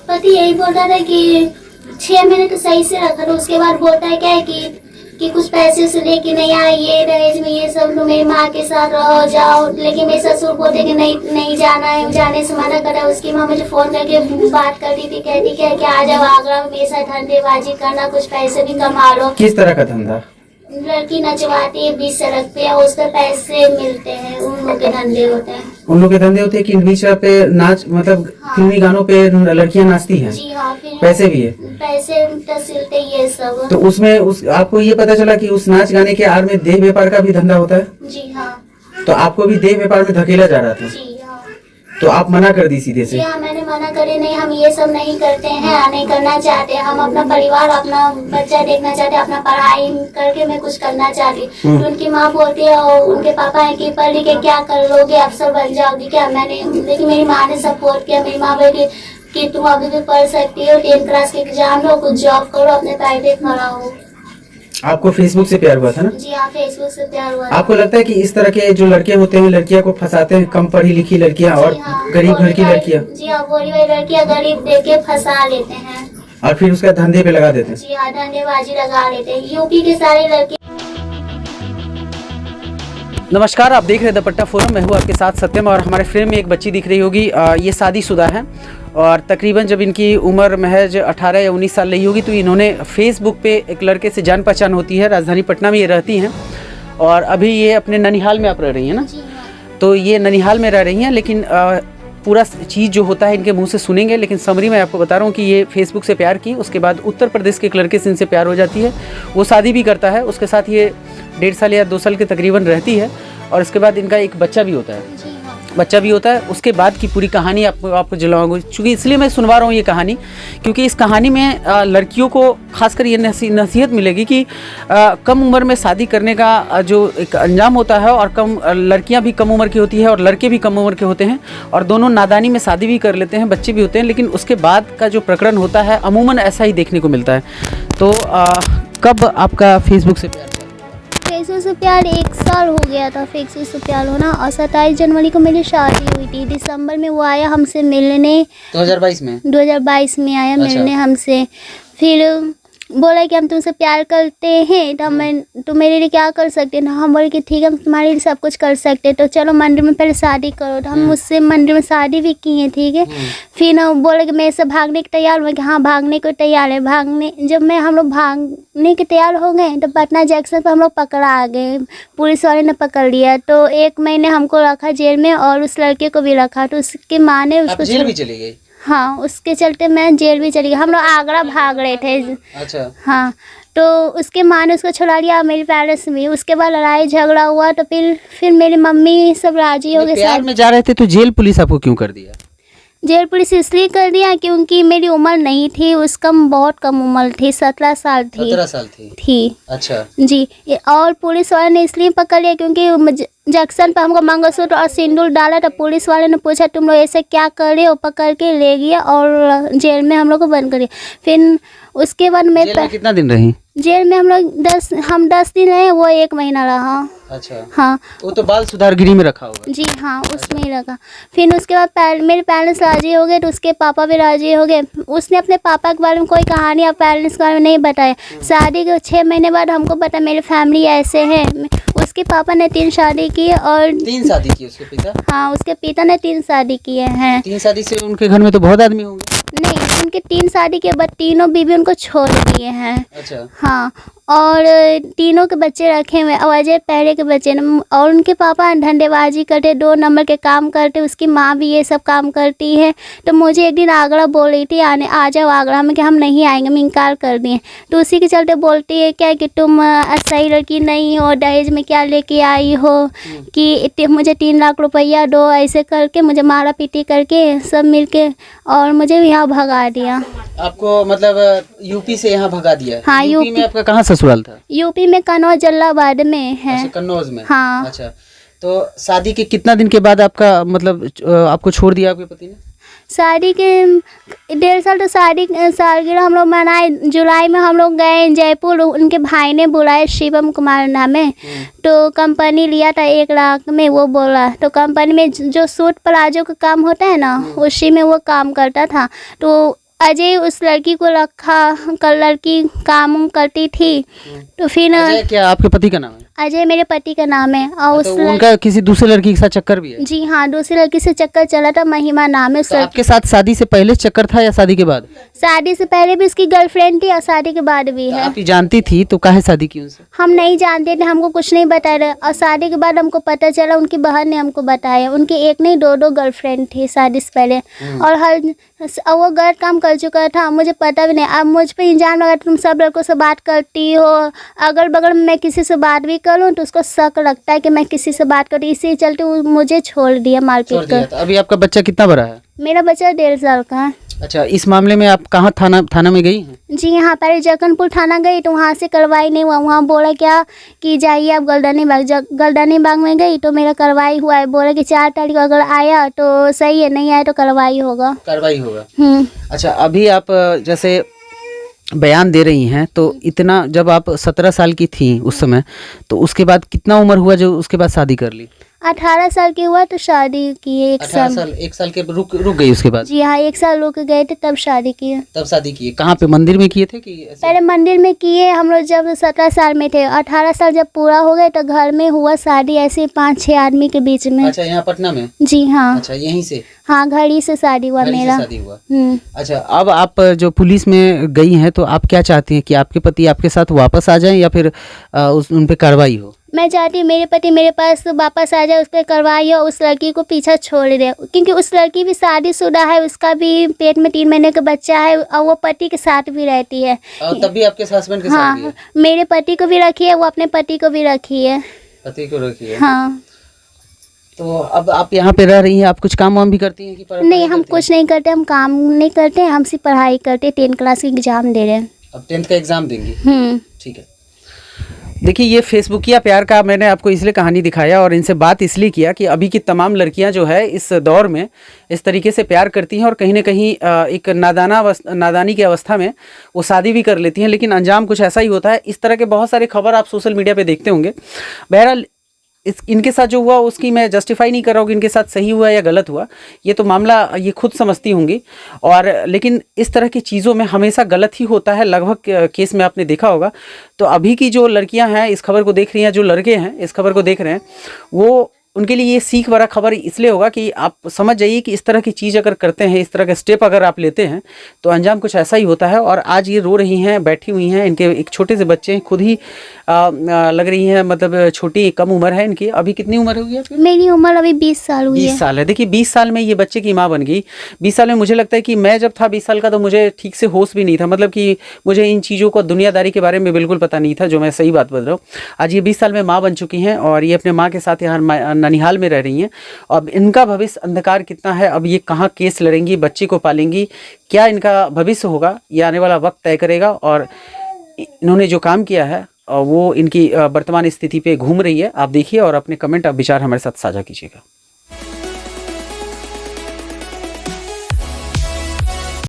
पति यही बोल रहा था कि 6 महीने तो सही से रखा था, उसके बाद बोलता है क्या है कि कुछ पैसे से लेके नहीं आए, ये दहेज में ये सब, मेरी माँ के साथ रहो जाओ। लेकिन मेरे ससुर बोलते कि नहीं जाना है, जाने से मना करा। उसकी माँ मुझे फोन करके बात करती थी, कहती क्या कि आ जाओ आगरा में, मेरे साथ धंधेबाजी करना, कुछ पैसे भी कमा लो। किस तरह का धंधा? लड़की नचवाती है बीच सड़क पे, उस पर पैसे मिलते हैं, उन लोग के धंधे होते हैं। उन लोग के धंधे होते हैं कि बीच सड़क पे नाच, मतलब फिल्मी गानों पे लड़कियां नाचती हैं? जी हाँ, फिर पैसे भी है? पैसे तहसीलते ये सब। तो उसमें आपको ये पता चला कि उस नाच गाने के आड़ में देह व्यापार का भी धंधा होता है? जी हाँ। तो आपको भी देह व्यापार में धकेला जा रहा था? जी हाँ। तो आप मना कर दी सीधे से? जी हाँ, मैंने मना करे, नहीं हम ये सब नहीं करते हैं, नहीं करना चाहते। हम अपना परिवार, अपना बच्चा देखना चाहते, अपना पढ़ाई करके मैं कुछ करना चाहती। तो उनकी माँ बोलती है और उनके पापा है कि पढ़ लिख के क्या कर लोगे, अफसर बन जाओगी क्या? लेकिन मेरी माँ ने सपोर्ट किया। मेरी माँ बोली कि तुम अभी भी पढ़ सकती हो, 10th क्लास के एग्जाम लो, कुछ जॉब करो, अपने पैर पे खड़ा हो। आपको फेसबुक से प्यार हुआ था ना? जी हाँ, फेसबुक से प्यार हुआ। आपको लगता है कि इस तरह के जो लड़के होते हैं लड़कियां को फंसाते हैं, कम पढ़ी लिखी लड़कियां और गरीब घर की लड़कियां? जी हाँ, बोली भाई लड़कियां गरीब देके फंसा लेते हैं और फिर उसका धंधे पे लगा देते हैं? जी हाँ, धंधेबाजी लगा लेते हैं। यूपी के सारे लड़के। नमस्कार, आप देख रहे हैं दुपट्टा फोरम। मैं हूँ आपके साथ सत्यम, और हमारे फ्रेम में एक बच्ची दिख रही होगी। ये शादीशुदा है और तकरीबन जब इनकी उम्र महज 18 या 19 साल रही होगी तो इन्होंने फेसबुक पे एक लड़के से जान पहचान होती है। राजधानी पटना में ये रहती हैं और अभी ये अपने ननिहाल में आप रह रही हैं ना? जी हाँ। तो ये ननिहाल में रह रही हैं, लेकिन पूरा चीज़ जो होता है इनके मुंह से सुनेंगे। लेकिन समरी मैं आपको बता रहा हूँ कि ये फेसबुक से प्यार की, उसके बाद उत्तर प्रदेश के एक लड़के से इनसे प्यार हो जाती है। वो शादी भी करता है, उसके साथ ये 1.5 साल या 2 साल के तकरीबन रहती है और उसके बाद इनका एक बच्चा भी होता है। उसके बाद की पूरी कहानी आपको जलाऊंगी। चूँकि इसलिए मैं सुनवा रहा हूँ ये कहानी, क्योंकि इस कहानी में लड़कियों को खासकर ये नसीहत मिलेगी कि कम उम्र में शादी करने का जो एक अंजाम होता है, और लड़कियां भी कम उम्र की होती है और लड़के भी कम उम्र के होते हैं, और दोनों नादानी में शादी भी कर लेते हैं, बच्चे भी होते हैं, लेकिन उसके बाद का जो प्रकरण होता है अमूमन ऐसा ही देखने को मिलता है। तो कब आपका फेसबुक से प्यार? फेसबुक से प्यार 1 साल हो गया था फेसबुक से प्यार होना, और 27 जनवरी को मेरी शादी हुई थी। दिसंबर में वो आया हमसे मिलने, 2022 में? 2022 में आया मिलने हमसे। फिर बोला कि हम तुमसे प्यार करते हैं, तो तुम मेरे लिए क्या कर सकते हैं ना? हम बोले कि ठीक है, हम तुम्हारे लिए सब कुछ कर सकते हैं, तो चलो मंदिर में पहले शादी करो। तो हम मुझसे मंदिर में शादी भी की है, ठीक है। फिर ना बोले कि मैं इससे भागने के तैयार हुआ कि हाँ भागने को तैयार है। जब हम लोग भागने के तैयार हो गए तो पटना जंक्शन पर हम लोग पकड़ा गए, पुलिस वाले ने पकड़ लिया। तो 1 महीने हमको रखा जेल में और उस लड़के को भी रखा। तो उसके माँ ने उसको जेल भी चली गई? हाँ, उसके चलते मैं जेल भी चली गई। हम लोग आगरा भाग रहे थे। अच्छा। हाँ, तो उसके माँ ने उसको छुड़ा लिया, मेरे पेरेंट्स भी। उसके बाद लड़ाई झगड़ा हुआ तो फिर मेरी मम्मी सब राजी हो गए। प्यार में जा रहे थे तो जेल पुलिस आपको क्यों कर दिया? जेल पुलिस इसलिए कर दिया क्योंकि मेरी उम्र नहीं थी, उसका बहुत कम उम्र थी, 17 साल थी। 17 साल थी? अच्छा जी। और पुलिस वाले ने इसलिए पकड़ लिया क्योंकि जंक्शन पर हमको मंगलसूत्र और सिंदूर डाला। तो पुलिस वाले ने पूछा तुम लोग ऐसे क्या कर रहे हो, पकड़ के ले गया और जेल में हम लोग को बंद कर दिया। फिर उसके बाद मैं जेल में कितना दिन रही? जेल में हम लोग 10 दिन रहे, वो 1 महीना रहा। अच्छा। हाँ, वो तो बाल सुधार गृह में रखा होगा? जी हाँ, उसमें ही रखा। फिर उसके बाद मेरे पेरेंट्स राजी हो गए, तो उसके पापा भी राजी हो गए। उसने अपने पापा के बारे में कोई कहानी या पेरेंट्स के बारे में नहीं बताया। शादी के 6 महीने बाद हमको पता मेरी फैमिली ऐसे है। उसके पापा ने 3 शादी की और 3 शादी की उसके पिता? हाँ, उसके पिता ने 3 शादी किए हैं। 3 शादी से उनके घर में तो बहुत आदमी होंगे? नहीं, उनके 3 शादी के बाद तीनों बीवी उनको छोड़ दिए हैं। अच्छा। हाँ, और तीनों के बच्चे रखे हुए, अजय पहले के बच्चे। और उनके पापा धंधेबाजी करते, 2 नंबर के काम करते। उसकी माँ भी ये सब काम करती है। तो मुझे एक दिन आगरा बोल रही थी आ जाओ आगरा में, कि हम नहीं आएंगे, हम इनकार कर दिए। तो उसी के चलते बोलती है क्या कि तुम सही लड़की नहीं हो, दहेज में क्या लेके आई हो, कि मुझे 3 लाख रुपया दो, ऐसे करके मुझे मारा पीटी करके सब मिलके और मुझे यहाँ भगा दिया। आपको मतलब यूपी से यहाँ भगा दिया? हाँ, यूपी में आपका कहाँ ससुराल था? यूपी में कन्नौज जलालाबाद में है। अच्छा, कन्नौज में? हाँ। अच्छा, तो शादी के कितना दिन के बाद आपका मतलब आपको छोड़ दिया आपके पति ने? शादी के 1.5 साल, तो शादी सालगिरह हम लोग मनाए। जुलाई में हम लोग गए जयपुर, उनके भाई ने बुलाया, शिवम कुमार नाम है। तो कंपनी लिया था 1 लाख में, वो बोला। तो कंपनी में जो सूट प्लाजो का काम होता है ना, उसी में वो काम करता था। तो अजय उस लड़की को रखा, कल लड़की काम उम करती थी, तो फिर अजय क्या आपके पति का नाम है? अजय मेरे पति का नाम है। और तो उस उनका किसी दूसरे लड़की के साथ चक्कर भी है? जी हाँ, दूसरी लड़की से चक्कर चला था, महिमा नाम है उस तो आपके साथ शादी से पहले चक्कर था या शादी के बाद? शादी से पहले भी उसकी गर्लफ्रेंड थी और शादी के बाद भी तो है। आप ये जानती थी तो काहे शादी की उनसे? हम नहीं जानते थे, हमको कुछ नहीं बता रहे, और शादी के बाद हमको पता चला, उनकी बहन ने हमको बताया। उनकी एक नहीं दो गर्लफ्रेंड थी शादी से पहले, और वो गलत काम कर चुका था, मुझे पता भी नहीं। अब मुझ पे इल्जाम लगा, तुम सब लड़कों से बात करती हो, अगल बगल में मैं किसी से बात भी करूँ तो उसको शक लगता है कि मैं किसी से बात करूँ, इसी चलते वो मुझे छोड़ दिया मारपीट कर। अभी आपका बच्चा कितना बड़ा है? मेरा बच्चा 1.5 साल का है। अच्छा, इस मामले में आप कहाँ थाना में गई हैं? जी यहाँ पहले जगनपुर थाना गई तो वहाँ से कार्रवाई नहीं हुआ। वहाँ बोला क्या कि जाइए आप गलदानी बाग में गई तो मेरा कार्रवाई हुआ है। बोला कि 4 तारीख को अगर आया तो सही है, नहीं आया तो कार्रवाई होगा। अच्छा, अभी आप जैसे बयान दे रही हैं तो इतना, जब आप 17 साल की थी उस समय, तो उसके बाद कितना उम्र हुआ जो उसके बाद शादी कर ली? 18 साल की हुआ तो शादी किए। 18 साल, 1 साल के रुक गई उसके बाद? जी हाँ, 1 साल रुक गए थे तब शादी किए। तब शादी किए कहाँ पे, मंदिर में किए थे कि ऐसे? पहले मंदिर में किए हम लोग जब 17 साल में थे। 18 साल जब पूरा हो गए तो घर में हुआ शादी, ऐसे 5-6 आदमी के बीच में। अच्छा, यहाँ पटना में? जी हाँ। अच्छा, यहीं से? हाँ, घर ही से शादी हुआ मेरा। शादी हुआ। अच्छा, अब आप जो पुलिस में गई हैं तो आप क्या चाहती हैं कि आपके पति आपके साथ वापस आ जाएं या फिर उन पे कार्रवाई हो? मैं चाहती हूँ मेरे पति मेरे पास वापस आ जाए, उस पर कार्रवाई हो, उस लड़की को पीछा छोड़ दे, क्योंकि उस लड़की भी शादीशुदा है, उसका भी पेट में 3 महीने का बच्चा है और वो पति के साथ भी रहती है। और तब भी आपके हस्बैंड के साथ भी है? मेरे पति को भी रखी है, वो अपने पति को भी रखी है। पति को रखी है? हाँ। तो अब आप यहाँ पे रह रही हैं, आप कुछ काम वाम भी करती हैं कि नहीं, हम कुछ नहीं करते, हम काम नहीं करते, हम सिर्फ पढ़ाई करते। 10 क्लास की एग्जाम दे रहे हैं। अब 10th का एग्जाम देंगी? ठीक है। देखिए, ये फेसबुकिया प्यार का मैंने आपको इसलिए कहानी दिखाया और इनसे बात इसलिए किया कि अभी की तमाम लड़कियां जो है इस दौर में इस तरीके से प्यार करती हैं और कहीं ना कहीं एक नादानी की अवस्था में वो शादी भी कर लेती हैं, लेकिन अंजाम कुछ ऐसा ही होता है। इस तरह के बहुत सारे खबर आप सोशल मीडिया पे देखते होंगे। बहरहाल इनके साथ जो हुआ उसकी मैं जस्टिफाई नहीं कर रहा हूँ कि इनके साथ सही हुआ या गलत हुआ, ये तो मामला ये खुद समझती होंगी। और लेकिन इस तरह की चीज़ों में हमेशा गलत ही होता है, लगभग केस में आपने देखा होगा। तो अभी की जो लड़कियां हैं इस खबर को देख रही हैं, जो लड़के हैं इस खबर को देख रहे हैं, वो उनके लिए ये सीख भरा खबर इसलिए होगा कि आप समझ जाइए कि इस तरह की चीज़ अगर करते हैं, इस तरह के स्टेप अगर आप लेते हैं तो अंजाम कुछ ऐसा ही होता है। और आज ये रो रही हैं, बैठी हुई हैं, इनके एक छोटे से बच्चे हैं, खुद ही लग रही हैं, मतलब छोटी कम उम्र है इनकी। अभी कितनी उम्र हुई है आपकी? मेरी उम्र अभी 20 साल हुई है। 20 साल है। देखिए 20 साल में ये बच्चे की माँ बन गई। 20 साल में मुझे लगता है कि मैं जब था 20 साल का तो मुझे ठीक से होश भी नहीं था, मतलब कि मुझे इन चीज़ों को, दुनियादारी के बारे में बिल्कुल पता नहीं था, जो मैं सही बात बोल रहा हूँ। आज ये 20 साल में माँ बन चुकी हैं और ये अपने माँ के साथ यहाँ ननिहाल में रह रही हैं। अब इनका भविष्य अंधकार कितना है, अब ये कहाँ केस लड़ेंगी, बच्चे को पालेंगी, क्या इनका भविष्य होगा, ये आने वाला वक्त तय करेगा। और इन्होंने जो काम किया है वो इनकी वर्तमान स्थिति पे घूम रही है। आप देखिए और अपने कमेंट, आप विचार हमारे साथ साझा कीजिएगा।